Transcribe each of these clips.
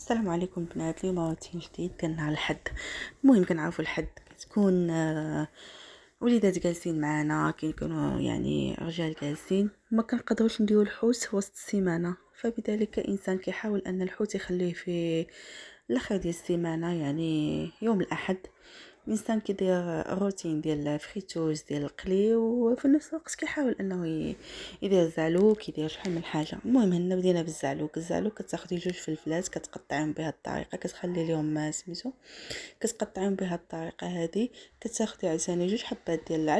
السلام عليكم بنات. اليوم روتين جديد كان نهار الحد. المهم كنعرفوا الحد كتكون وليدات جالسين معنا، كيكونوا يعني رجال جالسين، ما كنقدروش نديروا الحوت وسط السيمانه، فبذلك الانسان كيحاول ان الحوت يخليه في الاخر ديال السيمانه، يعني يوم الاحد. الانسان كيدير روتين ديال الفريتوز ديال القلي، وفي نفس الوقت كيحاول انه يدير الزعلوك، يدير شحال من حاجه. المهم هنا بدينا بالزعلوك. الزعلوك كتاخدي جوج فلفلات كتقطعيهم بهذه الطريقه، كتخلي لهم سميتو، كتقطعيهم بهذه الطريقه هذه. كتاخدي عاوتاني جوج حبات ديال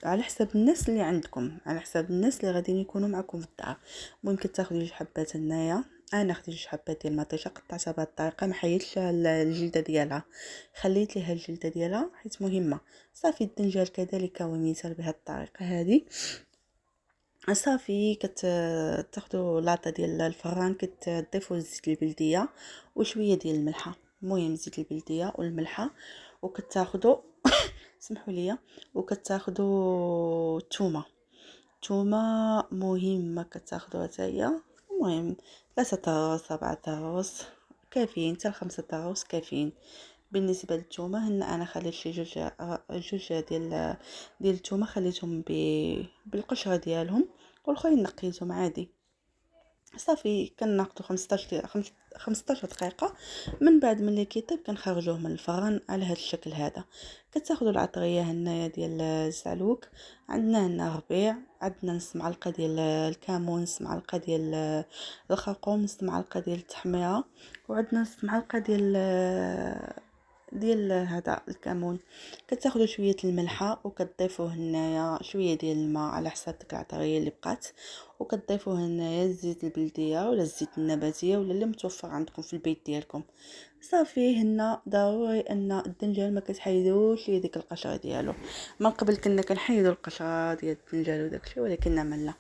على حساب الناس اللي عندكم، على حساب الناس اللي غاديين يكونوا معكم في الدار. المهم كتاخدي جوج حبات هنايا. انا خديت جوج حبات ديال المطيشه قطعتها بهذه الطريقه، ما حيدتش الجلده ديالها، خليت ليها الجلده ديالها حيت مهمه. صافي الدنجال كذلك ومثال بهذه الطريقه هذه. صافي كتاخدوا لاطه ديال الفران، كتضيفوا الزيت البلديه وشويه ديال الملحه. المهم زيت البلديه والملحه، وكتاخدوا سمحوا لي، وكتاخدوا الثومه مهمه كتاخدوها حتى هي. المهم 3 4 روس كافيين، حتى 5 روس كافيين. بالنسبه للثومه هنا انا خليت شي جوج ديال الثومه، خليتهم بالقشره ديالهم، والاخرين نقيتهم عادي. صافي كناخذوا 15 دقيقه. من بعد ملي كيطيب كنخرجوه من الفران على هذا الشكل هذا. كتاخذوا العطريه هنايا ديال الزعلوك، عندنا هنا ربيع، عندنا نص معلقه ديال الكمون، نص معلقه ديال الخرقوم، نص معلقه ديال التحميره، وعندنا نص معلقه ديال هذا الكمون. كتاخذوا شويه الملحه وكتضيفوه هنايا شويه ديال الماء على حساب ديك العطريه اللي بقات، وكتضيفوه هنايا الزيت البلديه ولا الزيت النباتيه ولا اللي متوفر عندكم في البيت ديالكم. صافي هنا ضروري ان الدنجال ما كتحيدوش ليه ديك القشره ديالو. من قبل كنا كنحيدوا القشره ديال الدنجال وداكشي، ولكن من لا.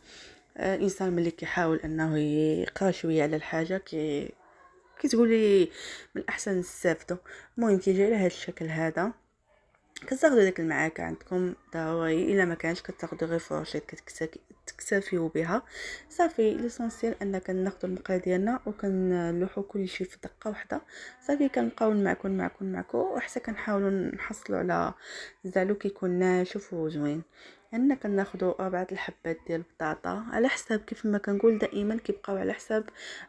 الانسان ملي كيحاول انه يقرا شويه على الحاجه كتقولي من الاحسن نستافدوا. المهم كيجي على هذا الشكل هذا. كتاخذوا ديك المعاكه عندكم ضروري، الا ما كانش كتاخذوا غير فرشيط تكتفيو بها. صافي ليسونسيال ان كناخذوا المقله ديالنا وكنلوحوا كل شيء في دقه واحده. صافي كنبقاو نمعكو وحتى كنحاولوا نحصلوا على زعلو كيكون ناشف وزوين. عندنا كناخذوا 4 الحبات ديال البطاطا، على حساب كيف ما كنقول دائما كيبقاو على حساب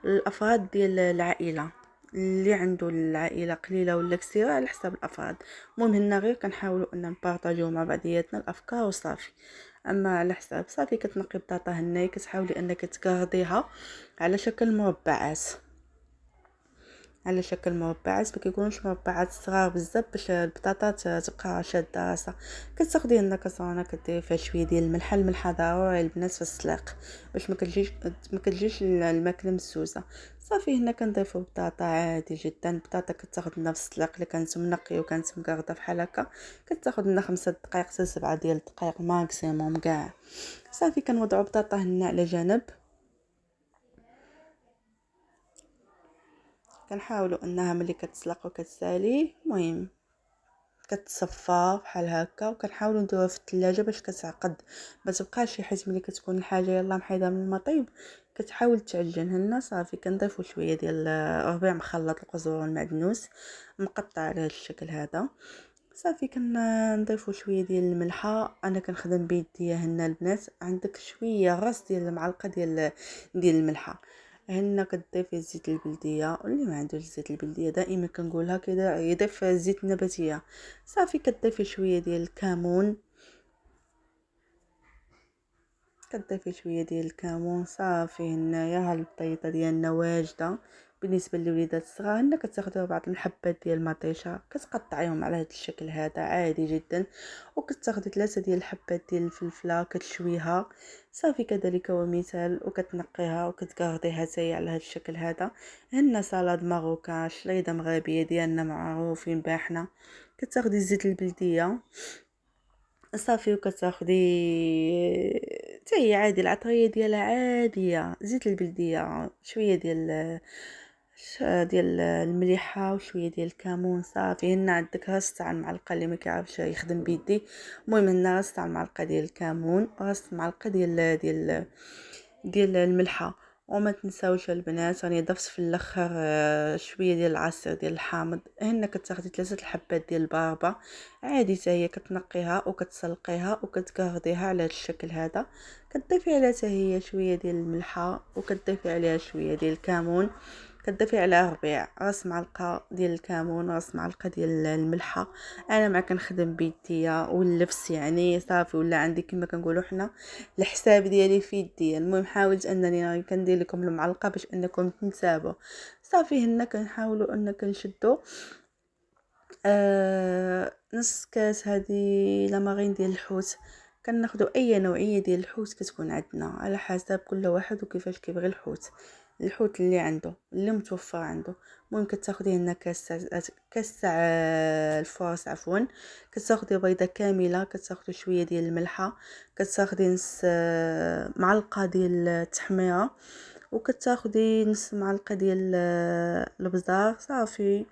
الافراد ديال العائله. اللي عنده العائله قليله ولا كثيره على حساب الافراد. المهم هنا غير كنحاولوا ان نبارطاجيو مع بعضياتنا الافكار وصافي. اما على حساب صافي كتنقي بطاطا هنايا، كتحاولي انك تكرديها على شكل مربعات، على شكل مربعات، ما كيكونوش مربعات صغار بزاف باش البطاطا تبقى شاده راسها. كتاخدي هنا كاسرونه كديري فيها شويه ديال الملحه ضروري البنات في السلاق باش ما كتجيش الماكله مسوسه. صافي هنا كنضيفوا بطاطا عادي جدا. البطاطا كتاخد لنا في السلاق اللي كانت منقيه وكانت مقرده بحال هكا، كتاخد لنا 5 دقائق حتى 7 ديال الدقائق ماكسيموم كاع. صافي كنوضعوا بطاطا هنا على جنب. كنحاولوا انها ملي كتسلق وكتسالي المهم كتصفى بحال هكا، وكنحاولوا نديروها في الثلاجه باش كتعقد ما تبقاش، حيت ملي كتكون الحاجه يلا محيده من المطيب كتحاول تعجن. هنا صافي كنضيفوا شويه ديال ربيع مخلط، القزبر والمعدنوس مقطع على هذا الشكل هذا. صافي كنضيفوا شويه ديال الملحه. انا كنخدم بيديا هنا البنات، عندك شويه غرس ديال المعلقه ديال الملحه. هنا كتضيفي الزيت البلديه، واللي ما عندوش الزيت البلديه دائما كنقولها كذا يضيف الزيت النباتيه. صافي كتضيفي شويه ديال الكمون، صافي هنايا ها البطيطه ديالنا واجده. بالنسبه للوليدات الصغار هنا كتاخدوا بعض الحبات ديال المطيشه كتقطعيهم على هذا الشكل هذا عادي جدا، وكتاخدي 3 ديال الحبات ديال الفلفله كتشويها. صافي كذلك ومثال، وكتنقيها وكتقرديها حتى على هذا الشكل هذا. هنا سلطه ماروكان شليضه مغربيه ديالنا معروفين بها حنا. كتاخدي الزيت البلديه صافي، وكتاخدي حتى هي عادي العطريه ديالها عاديه، زيت البلديه شويه ديال المليحه وشويه ديال الكمون. صافي هنا عندك راس تاع المعلقه اللي ما كيعرفش يخدم بيدي. المهم هنا راس تاع المعلقه ديال الكمون، راس معلقه ديال الملحه، وما تنساوش البنات راني ضفت في الاخر شويه ديال العصير ديال الحامض. هنا كتاخدي 3 الحبات ديال الباربه عادي حتى هي، كتنقيها وكتسلقيها وكتكرديها على هذا الشكل هذا. كتضيفي عليها حتى هي شويه ديال الملحه، وكتضيفي عليها شويه ديال الكمون، كتضيفي عليها ربيع راس معلقه ديال الكمون، راس معلقه ديال الملحه. انا ما كنخدم بيديا واللفس يعني صافي، ولا عندي كما كنقولوا حنا الحساب ديالي في يدي. المهم حاولت انني كندير لكم المعلقه باش انكم تنتابوا. صافي هنا كنحاولوا ان كنشدوا نص كاس هذه لامارين ديال الحوت. كناخذوا اي نوعيه ديال الحوت كتكون عندنا على حسب كل واحد وكيفاش كيبغي الحوت اللي عنده اللي متوفر عنده. المهم كتاخدي هنا كاس تاع الفورس عفوا، كتاخدي بيضه كامله، كتاخدي شويه ديال الملحه، كتاخدي نص معلقه ديال التحميره، وكتاخدي نص معلقه ديال البزار. صافي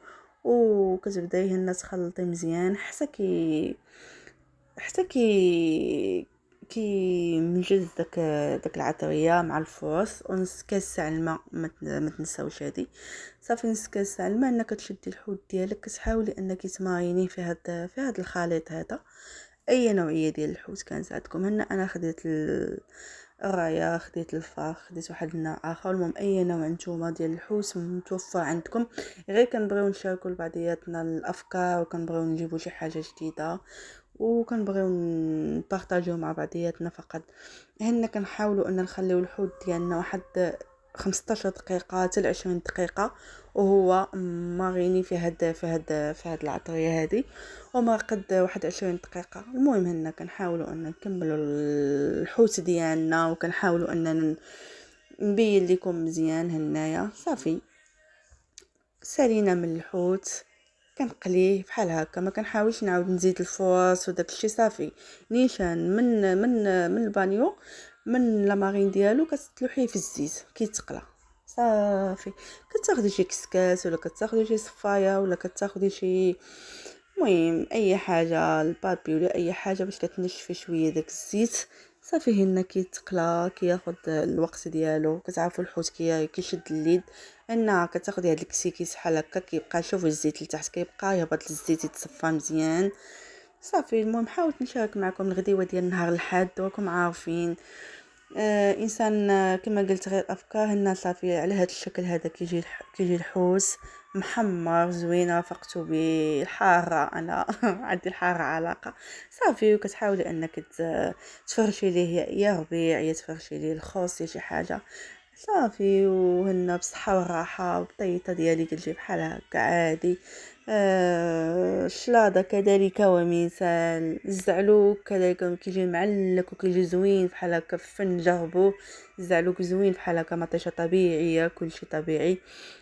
وكتبداي هنا تخلطي مزيان حتى كي منجز داك العطريه مع الفورس. ونص كاس تاع الماء، ما تنساوش هذه. صافي نص كاس تاع الماء. انك تشدي الحوت ديالك كتحاولي انك تمارينيه في هذا الخليط هذا. اي نوعيه ديال الحوت كانت عندكم. هنا انا خديت الرايه، خديت الفراخ، خديت واحد النوع اخر. المهم اي نوع نتوما ديال الحوت متوفر عندكم. غير كنبغيو نشاركوا لبعضياتنا الافكار، وكنبغيو نجيبوا شي حاجه جديده، وكنبغيو نبارطاجيو مع بعضياتنا فقط. هنا كنحاولوا ان نخليو الحوت ديالنا واحد 15 دقيقه حتى 20 دقيقه وهو ماغيني في هاد العطريه هذه، وما قد 21 دقيقه. المهم هنا كنحاولوا ان نكملوا الحوت ديالنا، وكنحاولوا ان نبين لكم مزيان. هنايا صافي سالينا من الحوت، كنقليه بحال هكا، ما كنحاولش نعاود نزيد الفواص وداك الشيء. صافي نيشان من البانيو، من لامارين ديالو كتلوحيه في الزيت كيتقلى. صافي كتاخدي شي كسكاس، ولا كتاخدي شي صفايه، ولا كتاخدي شي، المهم اي حاجه، البابي ولا اي حاجه باش كتنشفي شويه داك الزيت. صافي هنا كيتقلى، كياخد الوقت ديالو. كتعرفوا الحوت كيشد الليد. هنا كتاخدي هاد الكسيكيس بحال هكا، كيبقى شوف الزيت لتحت، كيبقى يهبط الزيت يتصفى مزيان. صافي المهم حاولت نشارك معكم الغديوه ديال نهار الحد. راكم عارفين انسان كما قلت غير افكار. هنا صافي على هذا الشكل هذا كيجي الحوت محمر زوين، رافقته بالحاره. انا عندي الحاره علاقه. صافي وكتحاولي انك تفرشي ليه يا ربيع، يا تفرشي ليه الخوص، يا شي حاجه. صافي وهنا بصحه وراحه، بطيطه ديالي كتجي بحال هكا عادي. الشلاضه كذلك ومثال. الزعلوك كذلك كيجي معلك وكيجي زوين بحال هكا. فن جربوه، الزعلوك زوين بحال هكا، مطيشه طبيعيه، كلشي طبيعي.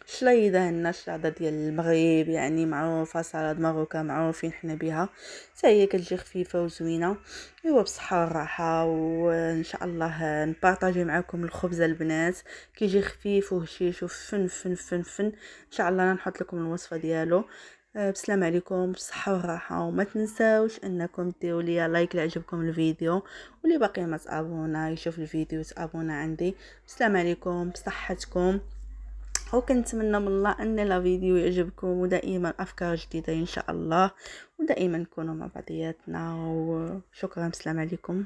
الشليضه هنا الشلاضه ديال المغرب يعني معروفه، صلاد ماروكا معروفين حنا بها، حتى هي كتجي خفيفه وزوينه. ايوا بصحه والراحه. وان شاء الله نبارطاجي معكم الخبز البنات، كيجي خفيف وهشيش وفن فن فن فن. ان شاء الله نحط لكم الوصفه ديالو. بسلام عليكم، بصحه والراحه. وما تنساوش انكم ديروا لي لايك لعجبكم الفيديو، واللي باقي ما تابونا يشوف الفيديو تابونا عندي. بسلام عليكم، بصحتكم. وكنتمنى من الله ان لا فيديو يعجبكم، ودائما افكار جديده ان شاء الله، ودائما نكونوا مع بعضياتنا. وشكرا، بسلام عليكم.